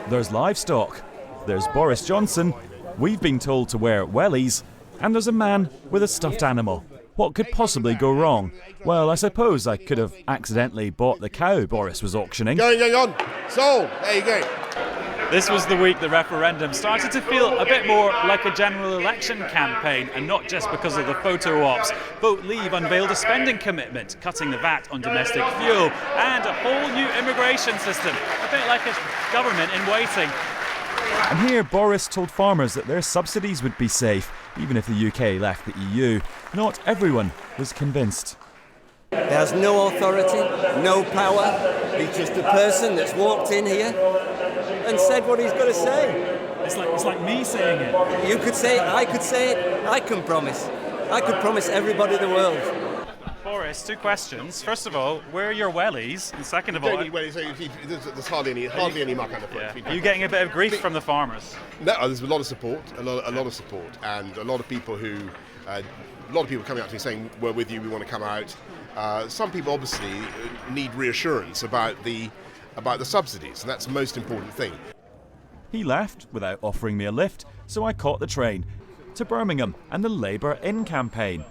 There's livestock, there's Boris Johnson, we've been told to wear wellies, and there's a man with a stuffed animal. What could possibly go wrong? Well, I suppose I could have accidentally bought the cow Boris was auctioning. Going on. Sold. There you go. This was the week the referendum started to feel a bit more like a general election campaign, and not just because of the photo ops. Vote Leave unveiled a spending commitment, cutting the VAT on domestic fuel, and a whole new immigration system, a bit like a government in waiting. And here Boris told farmers that their subsidies would be safe, even if the UK left the EU. Not everyone was convinced. There's no authority, no power. He's just a person that's walked in here and said what he's got to say. It's like me saying it. You could say it, I could say it, I can promise. I could promise everybody the world. Boris, two questions. First of all, where are your wellies? And second of all, There's hardly any muck under foot. Are you getting a bit of grief from the farmers? No, there's a lot of support, a lot of support, and a lot of people coming up to me saying, "We're with you. We want to come out." Some people obviously need reassurance about the subsidies, and that's the most important thing. He left without offering me a lift, so I caught the train to Birmingham and the Labour In campaign.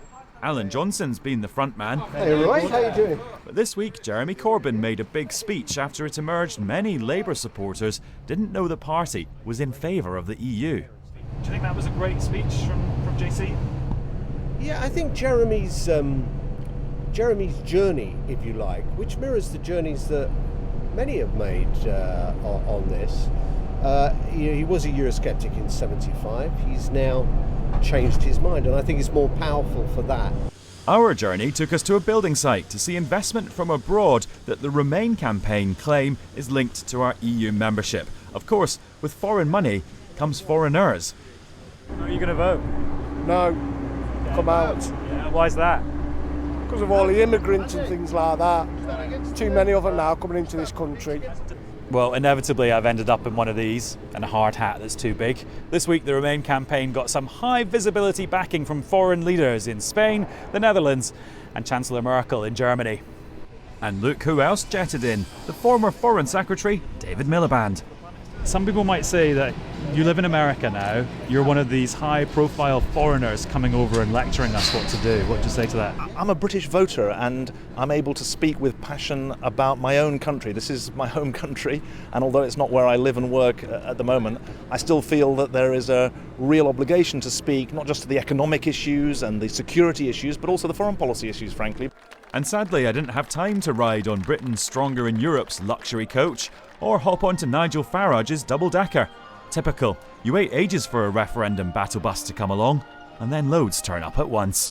Alan Johnson's been the front man. Hey Roy, how you doing? But this week, Jeremy Corbyn made a big speech after it emerged many Labour supporters didn't know the party was in favour of the EU. Do you think that was a great speech from JC? Yeah, I think Jeremy's journey, if you like, which mirrors the journeys that many have made on this. He was a Eurosceptic in '75. He's now changed his mind, and I think he's more powerful for that. Our journey took us to a building site to see investment from abroad that the Remain campaign claim is linked to our EU membership. Of course, with foreign money comes foreigners. How are you going to vote? No, come out. Yeah, why's that? Because of all the immigrants and things like that. There's too many of them now coming into this country. Well, inevitably I've ended up in one of these, and a hard hat that's too big. This week the Remain campaign got some high visibility backing from foreign leaders in Spain, the Netherlands and Chancellor Merkel in Germany. And look who else jetted in, the former Foreign Secretary David Miliband. Some people might say that you live in America now, you're one of these high-profile foreigners coming over and lecturing us what to do. What do you say to that? I'm a British voter and I'm able to speak with passion about my own country. This is my home country, and although it's not where I live and work at the moment, I still feel that there is a real obligation to speak not just to the economic issues and the security issues, but also the foreign policy issues, frankly. And sadly, I didn't have time to ride on Britain's Stronger in Europe's luxury coach or hop onto Nigel Farage's double-decker. Typical. You wait ages for a referendum battle bus to come along, and then loads turn up at once.